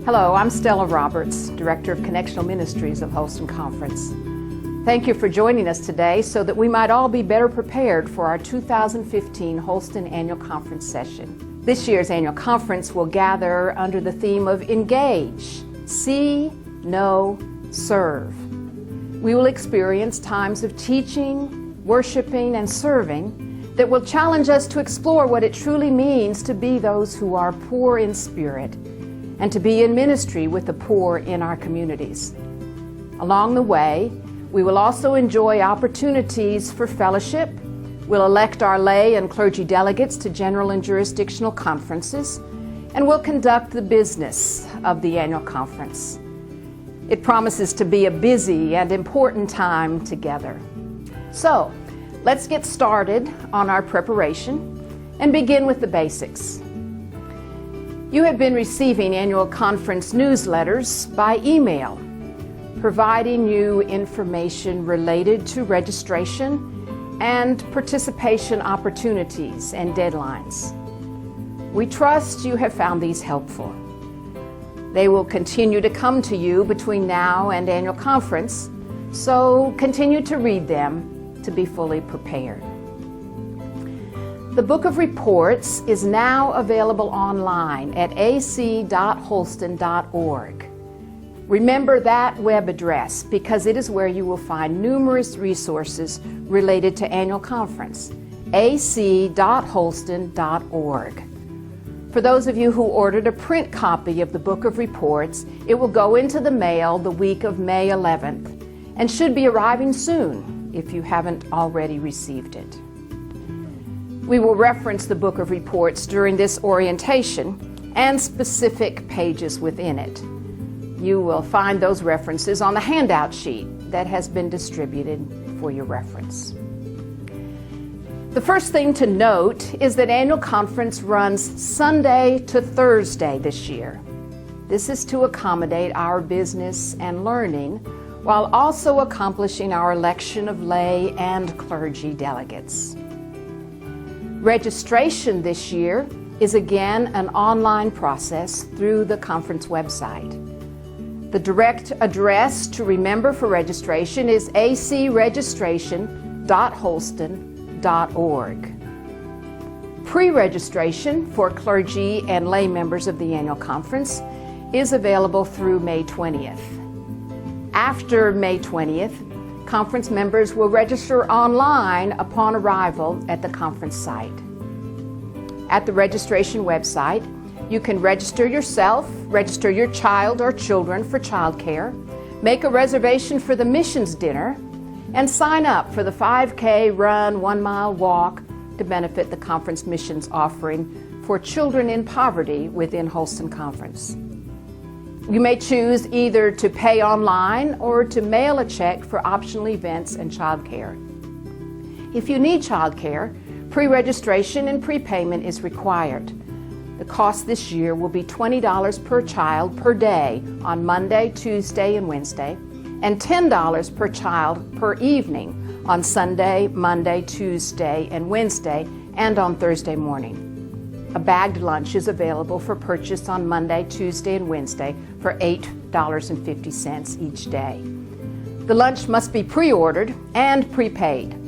Hello, I'm Stella Roberts, Director of Connectional Ministries of Holston Conference. Thank you for joining us today so that we might all be better prepared for our 2015 Holston Annual Conference session. This year's annual conference will gather under the theme of Engage, See, Know, Serve. We will experience times of teaching, worshiping, and serving that will challenge us to explore what it truly means to be those who are poor in spirit and to be in ministry with the poor in our communities. Along the way, we will also enjoy opportunities for fellowship. We'll elect our lay and clergy delegates to general and jurisdictional conferences, and we'll conduct the business of the annual conference. It promises to be a busy and important time together. So, let's get started on our preparation and begin with the basics. You have been receiving annual conference newsletters by email, providing you information related to registration and participation opportunities and deadlines. We trust you have found these helpful. They will continue to come to you between now and annual conference, so continue to read them to be fully prepared. The Book of Reports is now available online at ac.holston.org. Remember that web address because it is where you will find numerous resources related to annual conference, ac.holston.org. For those of you who ordered a print copy of the Book of Reports, it will go into the mail the week of May 11th and should be arriving soon if you haven't already received it. We will reference the Book of Reports during this orientation and specific pages within it. You will find those references on the handout sheet that has been distributed for your reference. The first thing to note is that annual conference runs Sunday to Thursday this year. This is to accommodate our business and learning while also accomplishing our election of lay and clergy delegates. Registration this year is again an online process through the conference website. The direct address to remember for registration is acregistration.holston.org. Pre-registration for clergy and lay members of the annual conference is available through May 20th. After May 20th, conference members will register online upon arrival at the conference site. At the registration website, you can register yourself, register your child or children for childcare, make a reservation for the missions dinner, and sign up for the 5K run, 1-mile walk to benefit the conference missions offering for children in poverty within Holston Conference. You may choose either to pay online or to mail a check for optional events and childcare. If you need childcare, pre-registration and prepayment is required. The cost this year will be $20 per child per day on Monday, Tuesday, and Wednesday, and $10 per child per evening on Sunday, Monday, Tuesday, and Wednesday, and on Thursday morning. A bagged lunch is available for purchase on Monday, Tuesday, and Wednesday for $8.50 each day. The lunch must be pre-ordered and prepaid.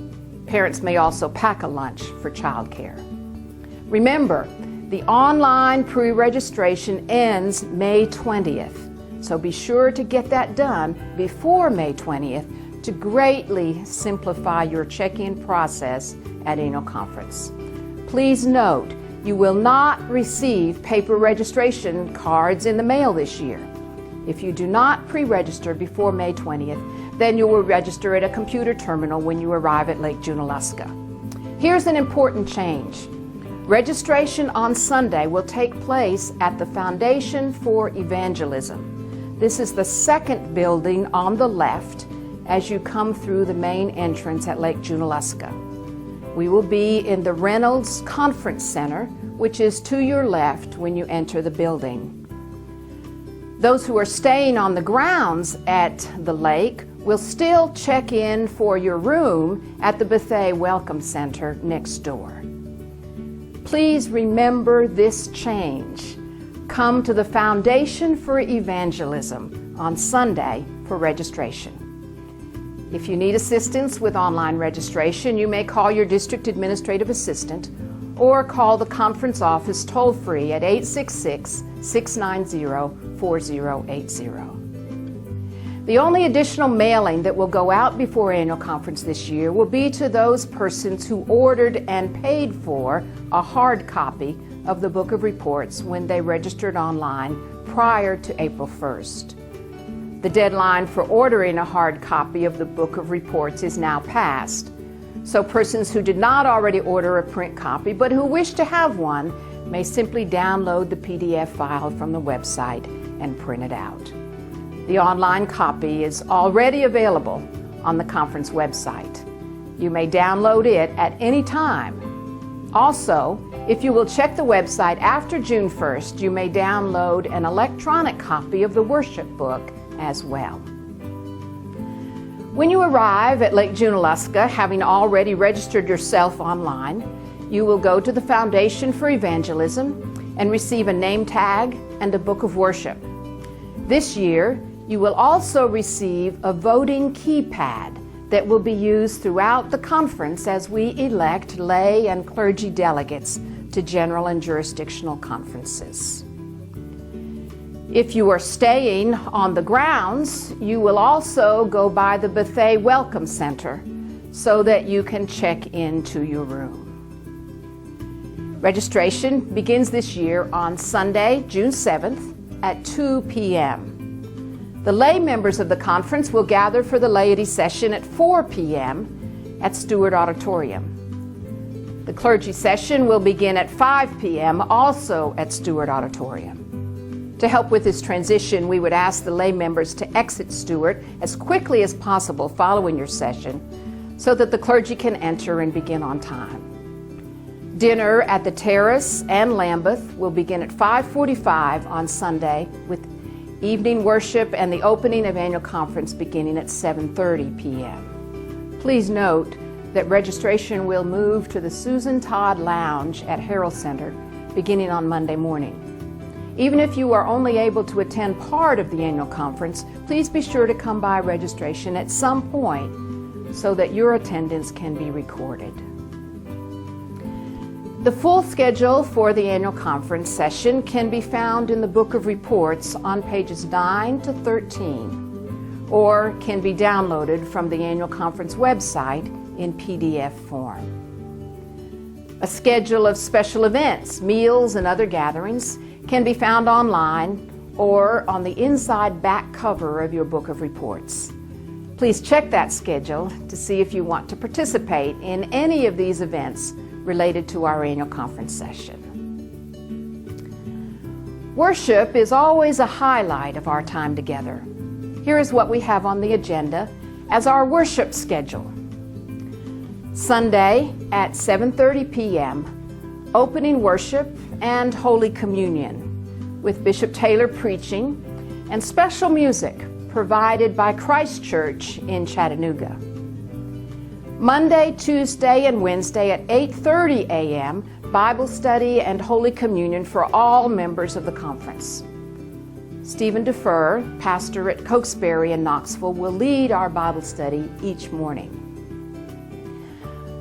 Parents may also pack a lunch for childcare. Remember, the online pre-registration ends May 20th, so be sure to get that done before May 20th to greatly simplify your check-in process at annual conference. Please note, you will not receive paper registration cards in the mail this year. If you do not pre-register before May 20th, then you will register at a computer terminal when you arrive at Lake Junaluska. Here's an important change. Registration on Sunday will take place at the Foundation for Evangelism. This is the second building on the left as you come through the main entrance at Lake Junaluska. We will be in the Reynolds Conference Center, which is to your left when you enter the building. Those who are staying on the grounds at the lake will still check in for your room at the Bethea Welcome Center next door. Please remember this change. come to the Foundation for Evangelism on Sunday for registration. If you need assistance with online registration, you may call your district administrative assistant or call the conference office toll-free at 866-690-4080. The only additional mailing that will go out before annual conference this year will be to those persons who ordered and paid for a hard copy of the Book of Reports when they registered online prior to April 1st. The deadline for ordering a hard copy of the Book of Reports is now passed, so persons who did not already order a print copy but who wish to have one may simply download the PDF file from the website and print it out. The online copy is already available on the conference website. You may download it at any time. Also, if you will check the website after June 1st, you may download an electronic copy of the worship book as well. When you arrive at Lake Junaluska, having already registered yourself online, you will go to the Foundation for Evangelism and receive a name tag and a book of worship. This year, you will also receive a voting keypad that will be used throughout the conference as we elect lay and clergy delegates to general and jurisdictional conferences. If you are staying on the grounds, you will also go by the Buffet Welcome Center so that you can check into your room. Registration begins this year on Sunday, June 7th at 2 p.m. The lay members of the conference will gather for the laity session at 4 p.m. at Stewart Auditorium. The clergy session will begin at 5 p.m. also at Stewart Auditorium. To help with this transition, we would ask the lay members to exit Stewart as quickly as possible following your session so that the clergy can enter and begin on time. Dinner at the Terrace and Lambeth will begin at 5:45 on Sunday with evening worship and the opening of annual conference beginning at 7:30 p.m. Please note that registration will move to the Susan Todd Lounge at Harrell Center beginning on Monday morning. Even if you are only able to attend part of the annual conference, please be sure to come by registration at some point so that your attendance can be recorded. The full schedule for the annual conference session can be found in the Book of Reports on pages 9 to 13, or can be downloaded from the annual conference website in PDF form. A schedule of special events, meals, and other gatherings can be found online or on the inside back cover of your Book of Reports. Please check that schedule to see if you want to participate in any of these events related to our annual conference session. Worship is always a highlight of our time together. Here is what we have on the agenda as our worship schedule. Sunday at 7:30 p.m., opening worship and Holy Communion with Bishop Taylor preaching and special music provided by Christ Church in Chattanooga. Monday, Tuesday, and Wednesday at 8:30 a.m., Bible study and Holy Communion for all members of the conference. Stephen Defer, pastor at Cokesbury in Knoxville, will lead our Bible study each morning.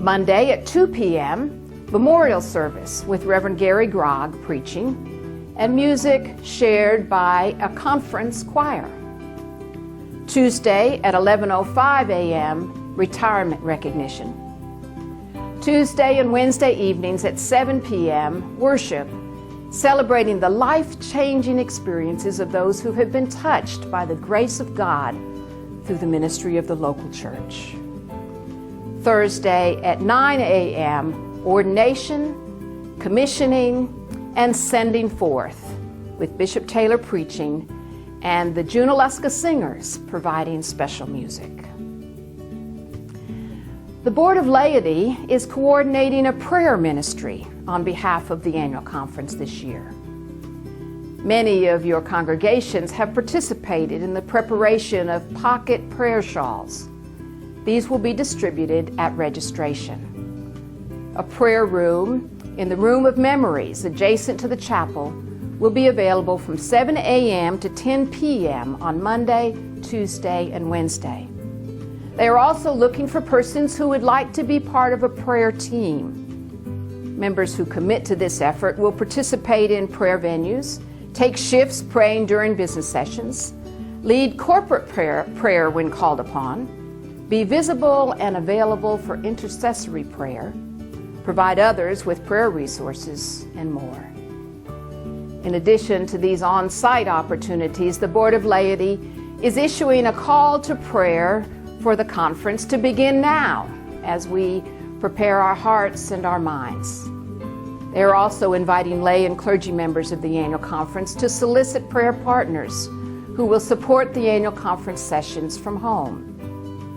Monday at 2 p.m., memorial service with Reverend Gary Grogg preaching and music shared by a conference choir. Tuesday at 11:05 a.m., retirement recognition. Tuesday and Wednesday evenings at 7 p.m., worship, celebrating the life-changing experiences of those who have been touched by the grace of God through the ministry of the local church. Thursday at 9 a.m., ordination, commissioning, and sending forth with Bishop Taylor preaching and the Junaluska Singers providing special music. The Board of Laity is coordinating a prayer ministry on behalf of the annual conference this year. Many of your congregations have participated in the preparation of pocket prayer shawls. These will be distributed at registration. A prayer room in the Room of Memories adjacent to the chapel will be available from 7 a.m. to 10 p.m. on Monday, Tuesday, and Wednesday. They are also looking for persons who would like to be part of a prayer team. Members who commit to this effort will participate in prayer venues, take shifts praying during business sessions, lead corporate prayer when called upon, be visible and available for intercessory prayer, provide others with prayer resources, and more. In addition to these on-site opportunities, the Board of Laity is issuing a call to prayer for the conference to begin now as we prepare our hearts and our minds. They are also inviting lay and clergy members of the annual conference to solicit prayer partners who will support the annual conference sessions from home.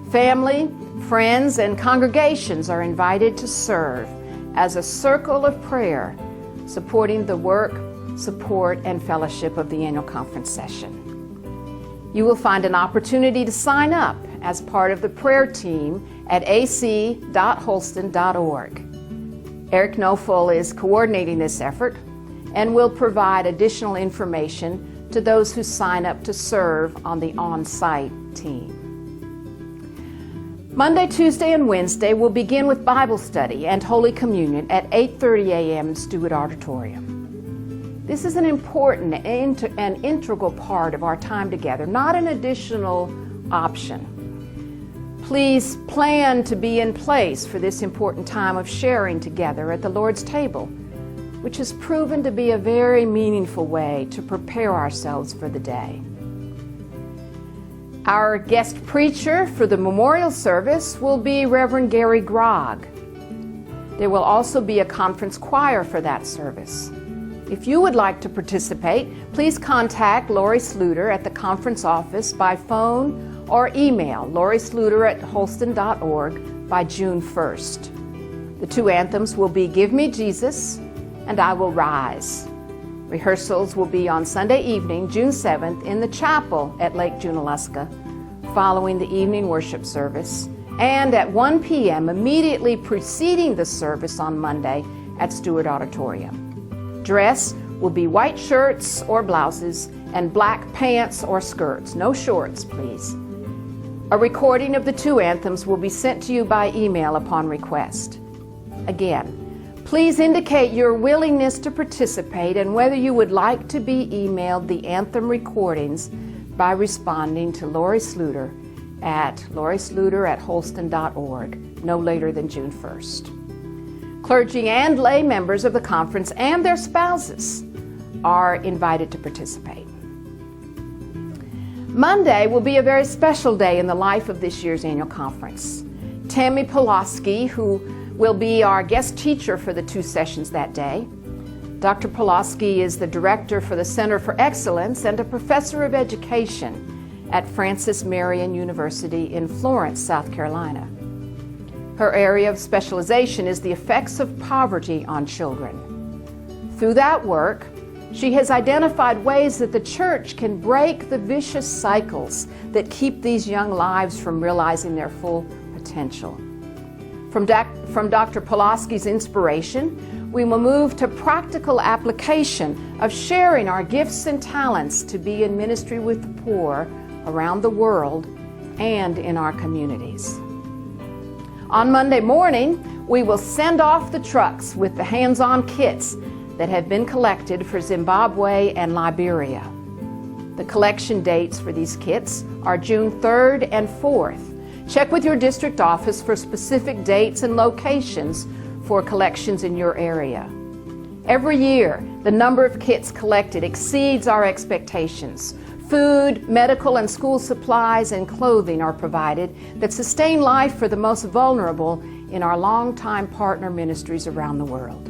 Family, friends, and congregations are invited to serve as a circle of prayer, supporting the work, support, and fellowship of the annual conference session. You will find an opportunity to sign up as part of the prayer team at ac.holston.org. Eric Nofel is coordinating this effort and will provide additional information to those who sign up to serve on the on-site team. Monday, Tuesday, and Wednesday will begin with Bible study and Holy Communion at 8:30 a.m. Stewart Auditorium. This is an important and integral part of our time together, not an additional option. Please plan to be in place for this important time of sharing together at the Lord's table, which has proven to be a very meaningful way to prepare ourselves for the day. Our guest preacher for the memorial service will be Reverend Gary Grogg. There will also be a conference choir for that service. If you would like to participate, please contact Lori Sluter at the conference office by phone or email lorisluter@holston.org by June 1st. The two anthems will be Give Me Jesus and I Will Rise. Rehearsals will be on Sunday evening, June 7th, in the chapel at Lake Junaluska, following the evening worship service, and at 1 p.m. immediately preceding the service on Monday at Stewart Auditorium. Dress will be white shirts or blouses and black pants or skirts. No shorts, please. A recording of the two anthems will be sent to you by email upon request. Again, please indicate your willingness to participate and whether you would like to be emailed the anthem recordings by responding to Lori Sluter at lorisluter@holston.org no later than June 1st. Clergy and lay members of the conference and their spouses are invited to participate. Monday will be a very special day in the life of this year's annual conference. Tammy Pulaski, who will be our guest teacher for the two sessions that day. Dr. Pulaski is the director for the Center for Excellence and a professor of education at Francis Marion University in Florence, South Carolina. Her area of specialization is the effects of poverty on children. Through that work, she has identified ways that the church can break the vicious cycles that keep these young lives from realizing their full potential. From Dr. Pulaski's inspiration, we will move to practical application of sharing our gifts and talents to be in ministry with the poor around the world and in our communities. On Monday morning, we will send off the trucks with the hands-on kits that have been collected for Zimbabwe and Liberia. The collection dates for these kits are June 3rd and 4th. Check with your district office for specific dates and locations for collections in your area. Every year, the number of kits collected exceeds our expectations. Food, medical and school supplies, and clothing are provided that sustain life for the most vulnerable in our longtime partner ministries around the world.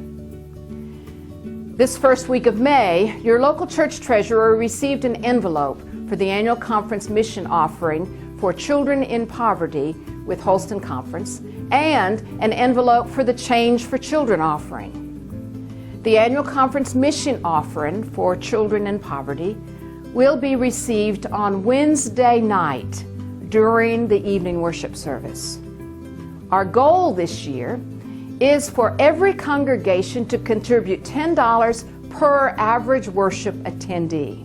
This first week of May, your local church treasurer received an envelope for the annual conference mission offering for children in poverty with Holston Conference and an envelope for the Change for Children offering. The annual conference mission offering for children in poverty will be received on Wednesday night during the evening worship service. Our goal this year is for every congregation to contribute $10 per average worship attendee.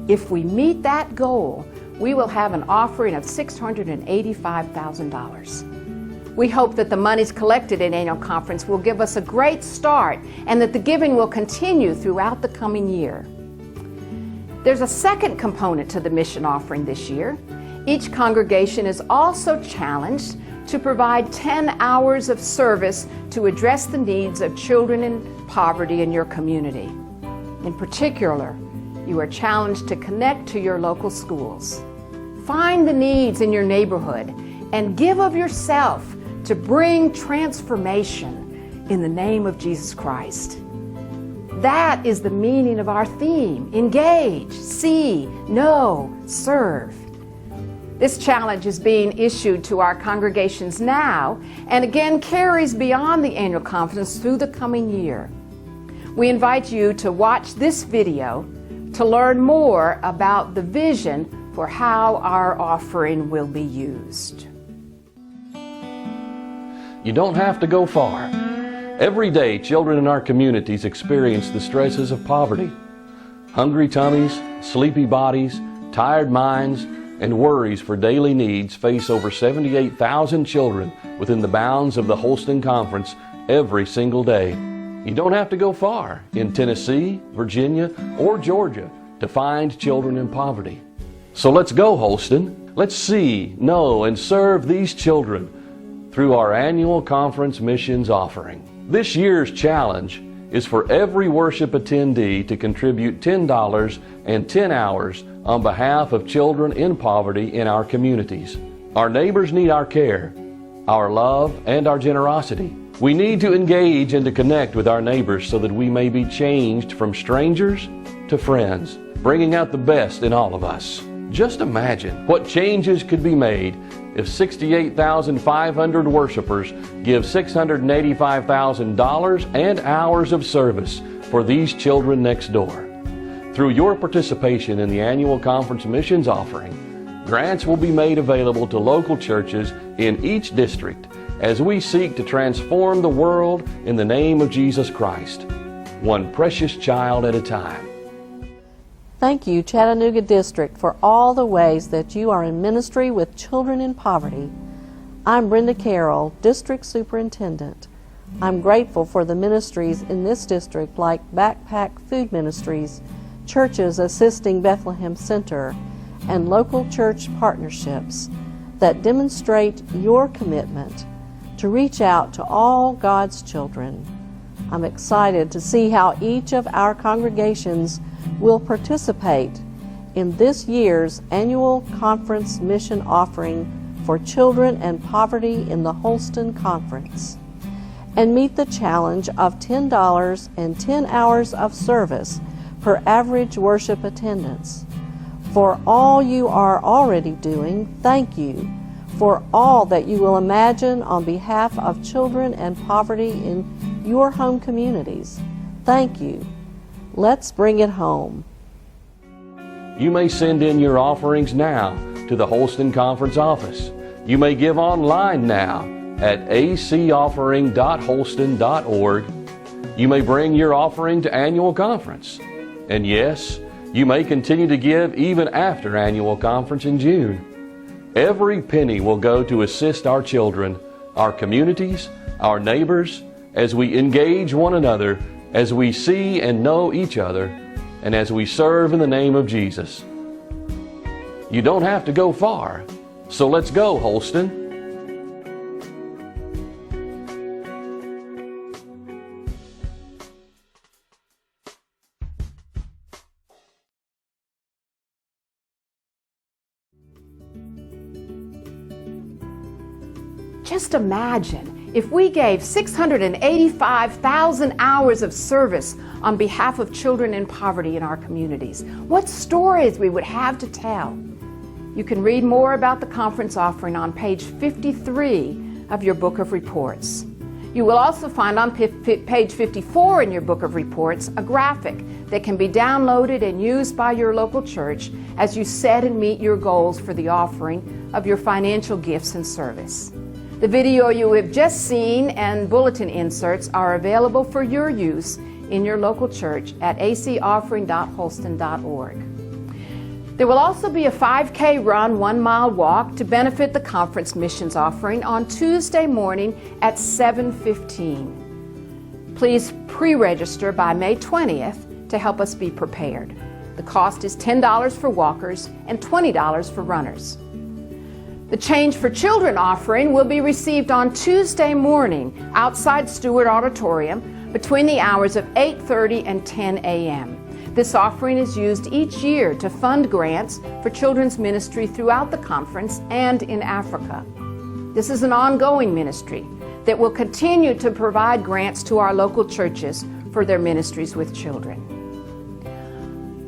If we meet that goal, we will have an offering of $685,000. We hope that the monies collected at annual conference will give us a great start and that the giving will continue throughout the coming year. There's a second component to the mission offering this year. Each congregation is also challenged to provide 10 hours of service to address the needs of children in poverty in your community. In particular, you are challenged to connect to your local schools. Find the needs in your neighborhood and give of yourself to bring transformation in the name of Jesus Christ. That is the meaning of our theme: engage, see, know, serve. This challenge is being issued to our congregations now and again carries beyond the annual conference through the coming year. We invite you to watch this video to learn more about the vision for how our offering will be used. You don't have to go far. Every day, children in our communities experience the stresses of poverty. Hungry tummies, sleepy bodies, tired minds, and worries for daily needs face over 78,000 children within the bounds of the Holston Conference every single day. You don't have to go far in Tennessee, Virginia, or Georgia to find children in poverty. So let's go, Holston. Let's see, know, and serve these children through our annual conference missions offering. This year's challenge is for every worship attendee to contribute $10 and 10 hours on behalf of children in poverty in our communities. Our neighbors need our care, our love, and our generosity. We need to engage and to connect with our neighbors so that we may be changed from strangers to friends, bringing out the best in all of us. Just imagine what changes could be made if 68,500 worshipers give $685,000 and hours of service for these children next door. Through your participation in the annual conference missions offering, grants will be made available to local churches in each district as we seek to transform the world in the name of Jesus Christ, one precious child at a time. Thank you, Chattanooga District, for all the ways that you are in ministry with children in poverty. I'm Brenda Carroll, District Superintendent. I'm grateful for the ministries in this district like Backpack Food Ministries, churches assisting Bethlehem Center, and local church partnerships that demonstrate your commitment to reach out to all God's children. I'm excited to see how each of our congregations will participate in this year's annual conference mission offering for children and poverty in the Holston Conference, and meet the challenge of $10 and 10 hours of service per average worship attendance. For all you are already doing, thank you. For all that you will imagine on behalf of children and poverty in your home communities, thank you. Let's bring it home. You may send in your offerings now to the Holston Conference office. You may give online now at acoffering.holston.org. You may bring your offering to annual conference. And yes, you may continue to give even after annual conference in June. Every penny will go to assist our children, our communities, our neighbors, as we engage one another, as we see and know each other, and as we serve in the name of Jesus. You don't have to go far, so let's go, Holston. Just imagine if we gave 685,000 hours of service on behalf of children in poverty in our communities. What stories we would have to tell. You can read more about the conference offering on page 53 of your book of reports. You will also find on page 54 in your book of reports a graphic that can be downloaded and used by your local church as you set and meet your goals for the offering of your financial gifts and service. The video you have just seen and bulletin inserts are available for your use in your local church at acoffering.holston.org. There will also be a 5K run, 1-mile walk to benefit the conference missions offering on Tuesday morning at 7:15. Please pre-register by May 20th to help us be prepared. The cost is $10 for walkers and $20 for runners. The Change for Children offering will be received on Tuesday morning outside Stewart Auditorium between the hours of 8:30 and 10 a.m. This offering is used each year to fund grants for children's ministry throughout the conference and in Africa. This is an ongoing ministry that will continue to provide grants to our local churches for their ministries with children.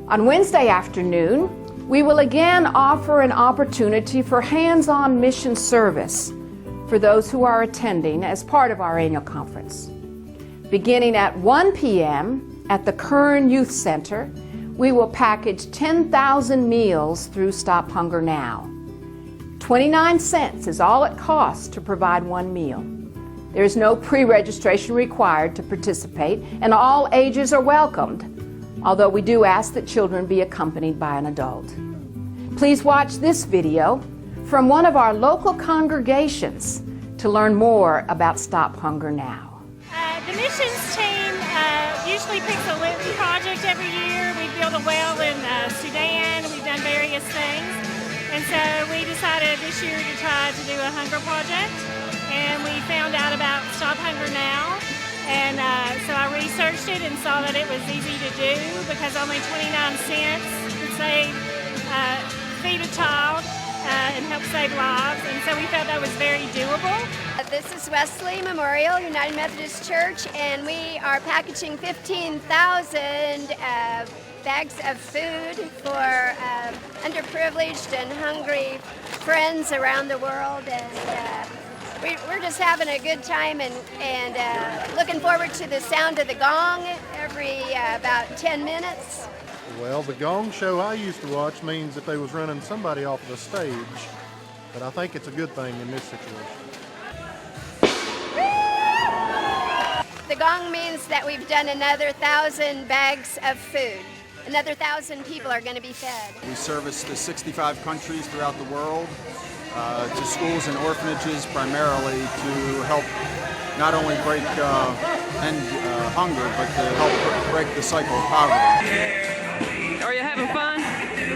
On Wednesday afternoon, we will again offer an opportunity for hands-on mission service for those who are attending as part of our annual conference. Beginning at 1 p.m. at the Kern Youth Center, we will package 10,000 meals through Stop Hunger Now. 29 cents is all it costs to provide one meal. There is no pre-registration required to participate, and all ages are welcomed, although we do ask that children be accompanied by an adult. Please watch this video from one of our local congregations to learn more about Stop Hunger Now. The missions team usually picks a Linton project every year. We build a well in Sudan. We've done various things. And so we decided this year to try to do a hunger project. And we found out about Stop Hunger Now. And so I researched it and saw that it was easy to do because only 29 cents could feed a child and help save lives. And so we felt that was very doable. This is Wesley Memorial United Methodist Church, and we are packaging 15,000 bags of food for underprivileged and hungry friends around the world. And we're just having a good time and looking forward to the sound of the gong every about 10 minutes. Well, the gong show I used to watch means that they was running somebody off the stage, but I think it's a good thing in this situation. The gong means that we've done another 1,000 bags of food. Another 1,000 people are going to be fed. We service the 65 countries throughout the world, to schools and orphanages primarily to help not only end hunger, but to help break the cycle of poverty. Are you having fun?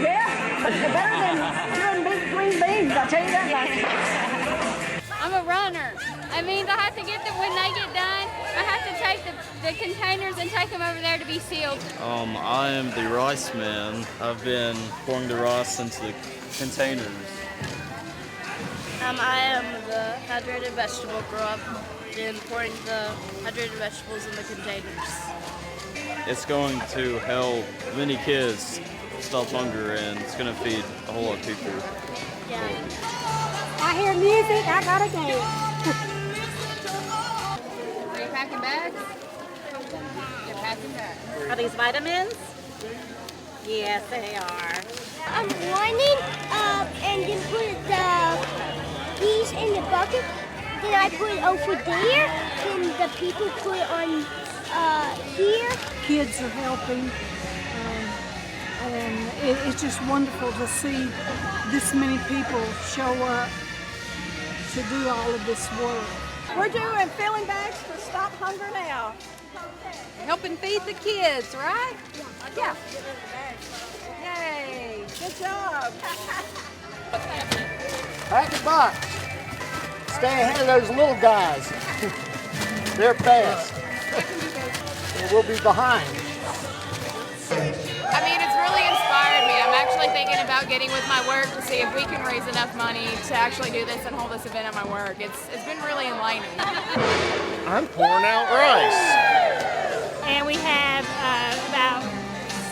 Yeah, it's better than doing big green beans, I'll tell you that much. I'm a runner. That means I have to get them when they get done. I have to take the containers and take them over there to be sealed. I am the rice man. I've been pouring the rice into the containers. I am the hydrated vegetable grower and pouring the hydrated vegetables in the containers. It's going to help many kids stop hunger, and it's going to feed a whole lot of people. Yeah. I hear music, I gotta go. Are you packing bags? You're packing bags. Are these vitamins? Yes, they are. I'm lining up and then put the peas in the bucket. Then I put it over there. Then the people put it on here. Kids are helping, and it's just wonderful to see this many people show up to do all of this work. We're doing filling bags for Stop Hunger Now. Helping feed the kids, right? Yeah. Yay, good job. Pack a box. Stay ahead of those little guys. They're fast. And we'll be behind. I mean, it's really inspired me. I'm actually thinking about getting with my work to see if we can raise enough money to actually do this and hold this event at my work. It's been really enlightening. I'm pouring out rice. And we have about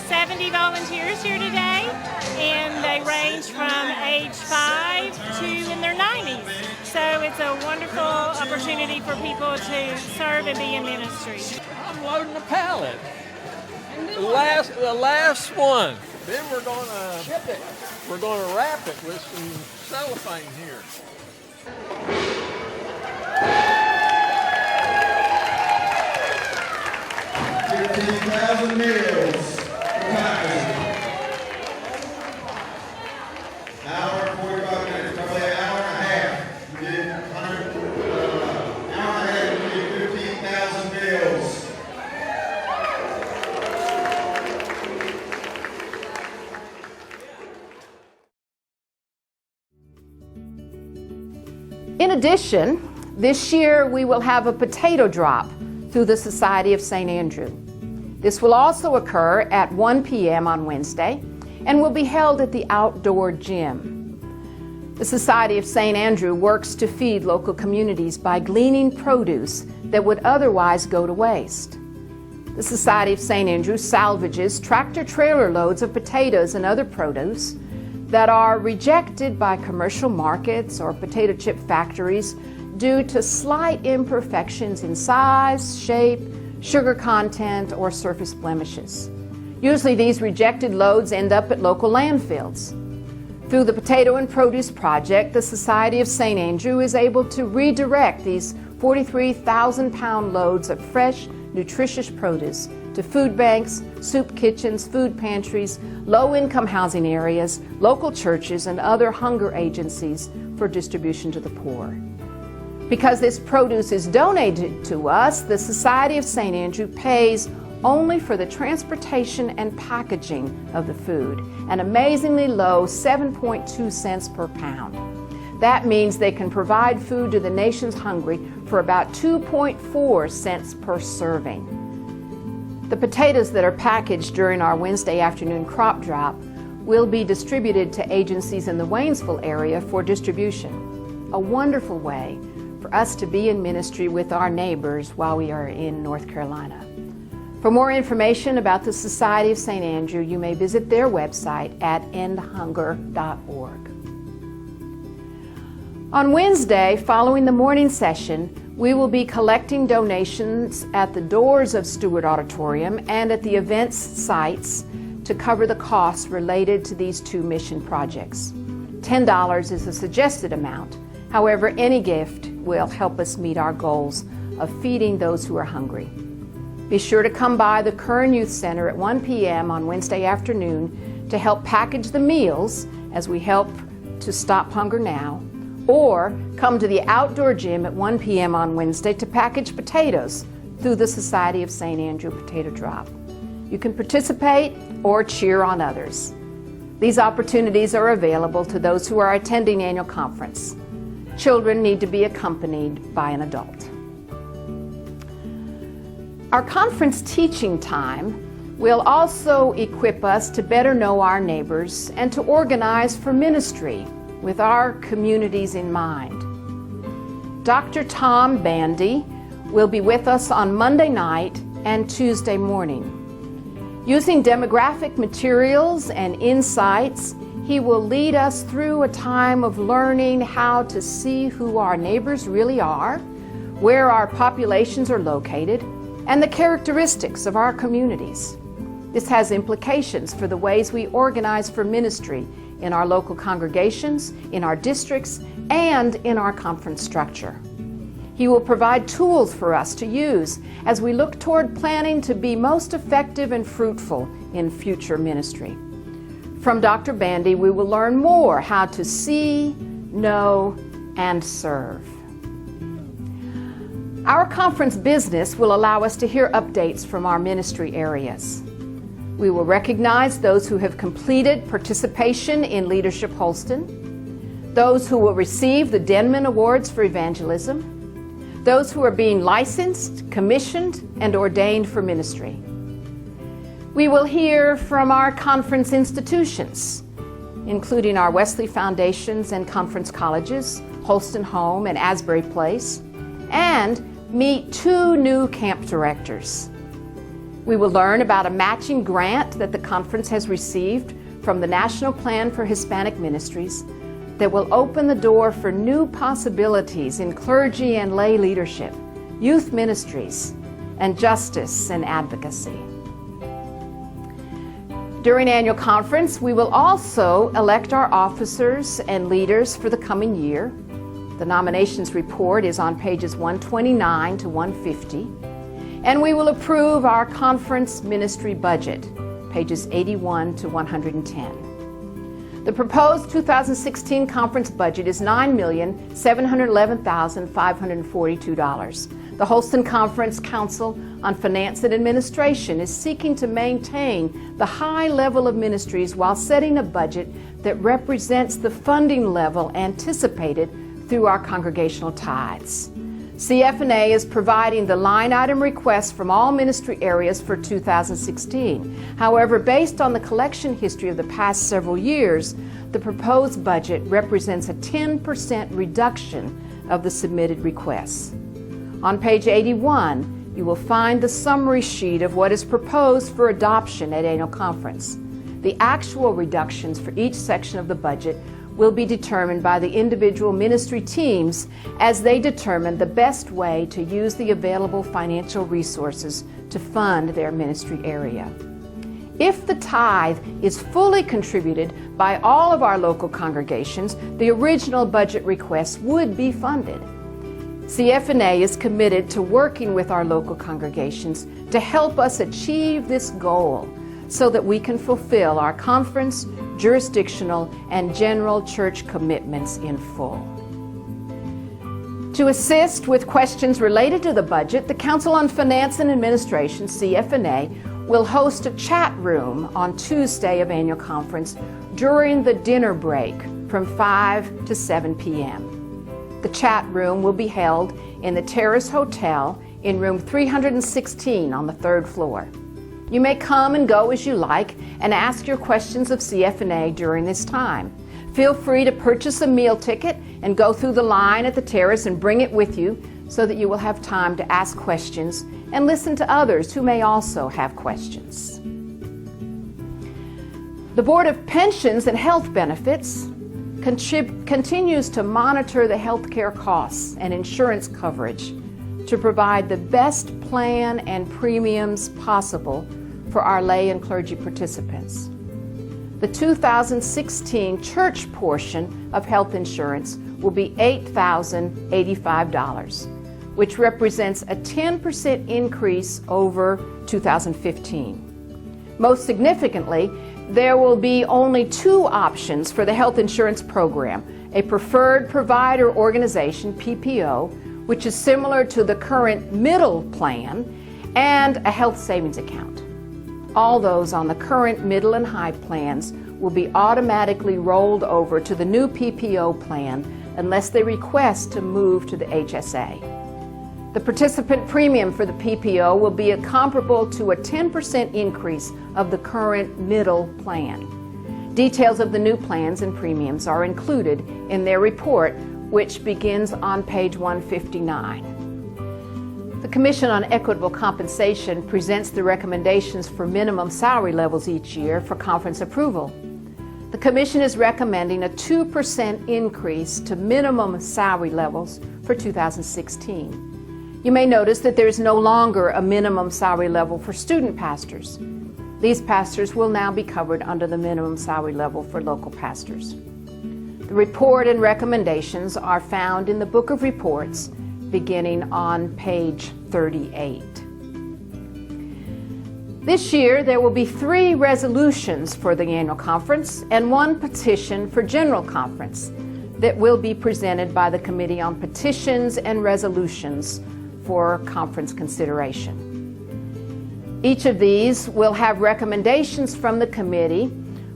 70 volunteers here today, and they range from age 5 to in their 90s. So it's a wonderful opportunity for people to serve and be in ministry. I'm loading the pallet. The last one. Then we're going to ship it. We're going to wrap it with some cellophane here. 15,000 meals for packaging. Hour and 45 minutes, probably an hour and a half. We did 100, hour and a half, we did 15,000 meals. In addition, this year we will have a potato drop through the Society of St. Andrew. This will also occur at 1 p.m. on Wednesday and will be held at the outdoor gym. The Society of St. Andrew works to feed local communities by gleaning produce that would otherwise go to waste. The Society of St. Andrew salvages tractor-trailer loads of potatoes and other produce that are rejected by commercial markets or potato chip factories due to slight imperfections in size, shape, sugar content, or surface blemishes. Usually these rejected loads end up at local landfills. Through the Potato and Produce Project, the Society of St. Andrew is able to redirect these 43,000-pound loads of fresh, nutritious produce to food banks, soup kitchens, food pantries, low-income housing areas, local churches, and other hunger agencies for distribution to the poor. Because this produce is donated to us, the Society of St. Andrew pays only for the transportation and packaging of the food, an amazingly low 7.2 cents per pound. That means they can provide food to the nation's hungry for about 2.4 cents per serving. The potatoes that are packaged during our Wednesday afternoon crop drop will be distributed to agencies in the Waynesville area for distribution. A wonderful way for us to be in ministry with our neighbors while we are in North Carolina. For more information about the Society of St. Andrew, you may visit their website at endhunger.org. On Wednesday, following the morning session, we will be collecting donations at the doors of Stewart Auditorium and at the events sites to cover the costs related to these two mission projects. $10 is a suggested amount. However, any gift will help us meet our goals of feeding those who are hungry. Be sure to come by the Kern Youth Center at 1 p.m. on Wednesday afternoon to help package the meals as we help to stop hunger now, or come to the outdoor gym at 1 p.m. on Wednesday to package potatoes through the Society of St. Andrew Potato Drop. You can participate or cheer on others. These opportunities are available to those who are attending annual conference. Children need to be accompanied by an adult. Our conference teaching time will also equip us to better know our neighbors and to organize for ministry with our communities in mind. Dr. Tom Bandy will be with us on Monday night and Tuesday morning. Using demographic materials and insights, he will lead us through a time of learning how to see who our neighbors really are, where our populations are located, and the characteristics of our communities. This has implications for the ways we organize for ministry in our local congregations, in our districts, and in our conference structure. He will provide tools for us to use as we look toward planning to be most effective and fruitful in future ministry. From Dr. Bandy, we will learn more how to see, know, and serve. Our conference business will allow us to hear updates from our ministry areas. We will recognize those who have completed participation in Leadership Holston, those who will receive the Denman Awards for Evangelism, those who are being licensed, commissioned, and ordained for ministry. We will hear from our conference institutions, including our Wesley Foundations and Conference Colleges, Holston Home and Asbury Place, and meet 2 new camp directors. We will learn about a matching grant that the conference has received from the National Plan for Hispanic Ministries that will open the door for new possibilities in clergy and lay leadership, youth ministries, and justice and advocacy. During annual conference, we will also elect our officers and leaders for the coming year. The nominations report is on pages 129 to 150. And we will approve our conference ministry budget, pages 81 to 110. The proposed 2016 conference budget is $9,711,542. The Holston Conference Council on Finance and Administration is seeking to maintain the high level of ministries while setting a budget that represents the funding level anticipated through our congregational tithes. CF&A is providing the line item requests from all ministry areas for 2016. However, based on the collection history of the past several years, the proposed budget represents a 10% reduction of the submitted requests. On page 81, you will find the summary sheet of what is proposed for adoption at annual conference. The actual reductions for each section of the budget will be determined by the individual ministry teams as they determine the best way to use the available financial resources to fund their ministry area. If the tithe is fully contributed by all of our local congregations, the original budget request would be funded. CF&A is committed to working with our local congregations to help us achieve this goal so that we can fulfill our conference, jurisdictional, and general church commitments in full. To assist with questions related to the budget, the Council on Finance and Administration, CF&A, will host a chat room on Tuesday of annual conference during the dinner break from 5 to 7 p.m. The chat room will be held in the Terrace Hotel in room 316 on the 3rd floor. You may come and go as you like and ask your questions of CF&A during this time. Feel free to purchase a meal ticket and go through the line at the terrace and bring it with you so that you will have time to ask questions and listen to others who may also have questions. The Board of Pensions and Health Benefits continues to monitor the health care costs and insurance coverage to provide the best plan and premiums possible for our lay and clergy participants. The 2016 church portion of health insurance will be $8,085, which represents a 10% increase over 2015. Most significantly, there will be only 2 options for the health insurance program: a preferred provider organization, PPO, which is similar to the current middle plan, and a health savings account. All those on the current middle and high plans will be automatically rolled over to the new PPO plan unless they request to move to the HSA. The participant premium for the PPO will be comparable to a 10% increase of the current middle plan. Details of the new plans and premiums are included in their report, which begins on page 159. The Commission on Equitable Compensation presents the recommendations for minimum salary levels each year for conference approval. The Commission is recommending a 2% increase to minimum salary levels for 2016. You may notice that there is no longer a minimum salary level for student pastors. These pastors will now be covered under the minimum salary level for local pastors. The report and recommendations are found in the Book of Reports beginning on page 38. This year there will be 3 resolutions for the annual conference and 1 petition for general conference that will be presented by the Committee on Petitions and Resolutions for conference consideration. Each of these will have recommendations from the committee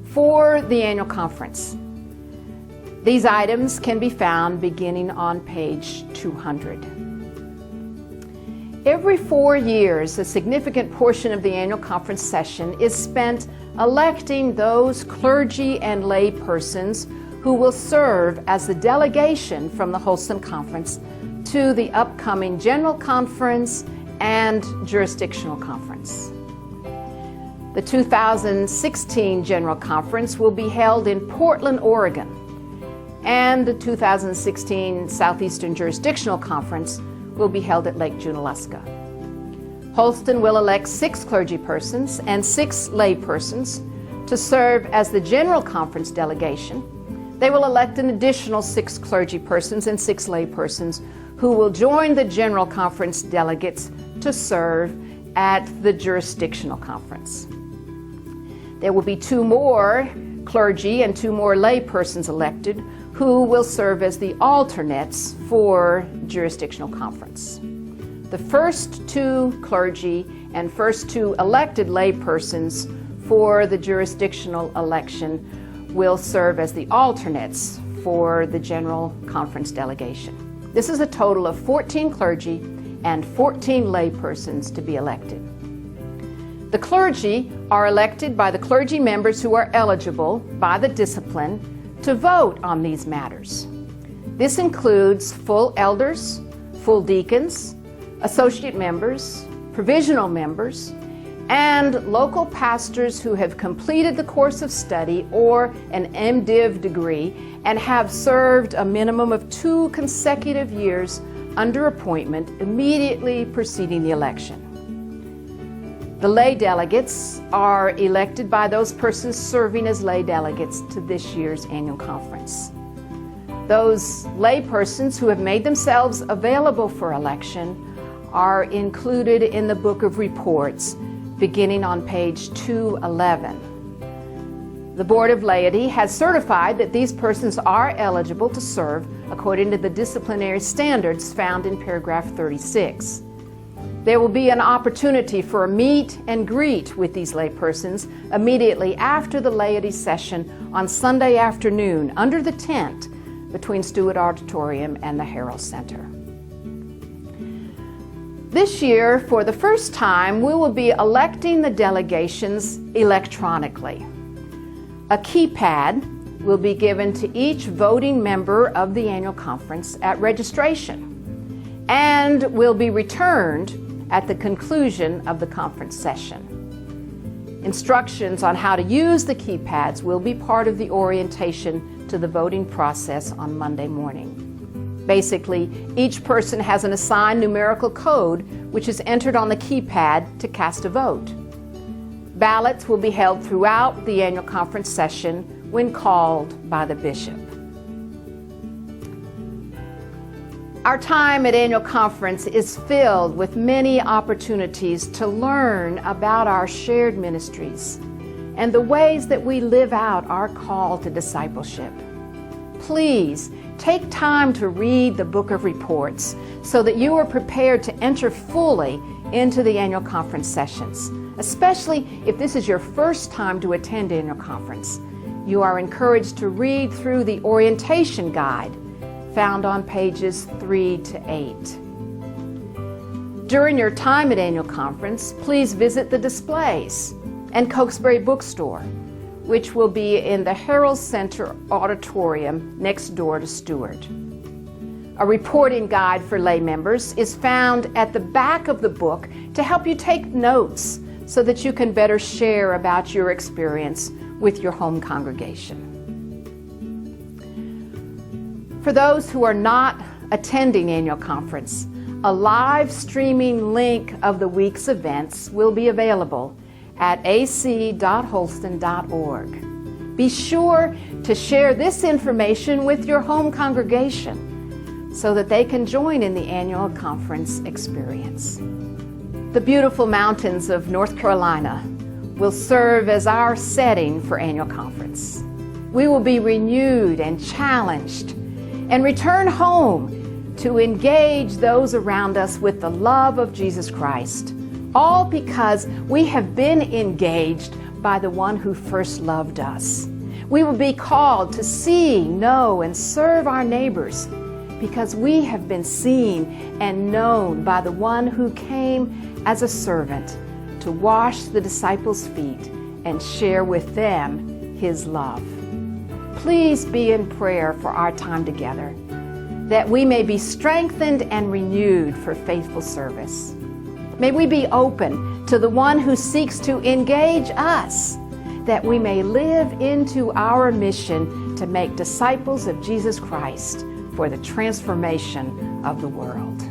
for the annual conference. These items can be found beginning on page 200. Every 4 years, a significant portion of the annual conference session is spent electing those clergy and lay persons who will serve as the delegation from the Holston Conference to the upcoming General Conference and Jurisdictional Conference. The 2016 General Conference will be held in Portland, Oregon, and the 2016 Southeastern Jurisdictional Conference will be held at Lake Junaluska. Holston will elect 6 clergy persons and 6 lay persons to serve as the General Conference delegation. They will elect an additional 6 clergy persons and 6 lay persons who will join the General Conference delegates to serve at the jurisdictional conference. There will be 2 more clergy and 2 more lay persons elected who will serve as the alternates for jurisdictional conference. The first 2 clergy and first 2 elected lay persons for the jurisdictional election will serve as the alternates for the general conference delegation. This is a total of 14 clergy and 14 lay persons to be elected. The clergy are elected by the clergy members who are eligible by the discipline to vote on these matters. This includes full elders, full deacons, associate members, provisional members, and local pastors who have completed the course of study or an MDiv degree and have served a minimum of 2 consecutive years under appointment immediately preceding the election. The lay delegates are elected by those persons serving as lay delegates to this year's annual conference. Those lay persons who have made themselves available for election are included in the Book of Reports, beginning on page 211. The Board of Laity has certified that these persons are eligible to serve according to the disciplinary standards found in paragraph 36. There will be an opportunity for a meet and greet with these lay persons immediately after the laity session on Sunday afternoon under the tent between Stewart Auditorium and the Herald Center. This year, for the first time, we will be electing the delegations electronically. A keypad will be given to each voting member of the annual conference at registration and will be returned at the conclusion of the conference session. Instructions on how to use the keypads will be part of the orientation to the voting process on Monday morning. Basically, each person has an assigned numerical code which is entered on the keypad to cast a vote. Ballots will be held throughout the annual conference session when called by the bishop. Our time at annual conference is filled with many opportunities to learn about our shared ministries and the ways that we live out our call to discipleship. Please take time to read the Book of Reports so that you are prepared to enter fully into the annual conference sessions. Especially if this is your first time to attend annual conference, you are encouraged to read through the orientation guide found on pages 3 to 8. During your time at annual conference, please visit the displays and Cokesbury Bookstore, which will be in the Herald Center auditorium next door to Stewart. A reporting guide for lay members is found at the back of the book to help you take notes so that you can better share about your experience with your home congregation. For those who are not attending annual conference, a live streaming link of the week's events will be available at ac.holston.org. Be sure to share this information with your home congregation so that they can join in the annual conference experience. The beautiful mountains of North Carolina will serve as our setting for annual conference. We will be renewed and challenged and return home to engage those around us with the love of Jesus Christ, all because we have been engaged by the one who first loved us. We will be called to see, know, and serve our neighbors because we have been seen and known by the one who came as a servant to wash the disciples' feet and share with them his love. Please be in prayer for our time together, that we may be strengthened and renewed for faithful service. May we be open to the one who seeks to engage us, that we may live into our mission to make disciples of Jesus Christ for the transformation of the world.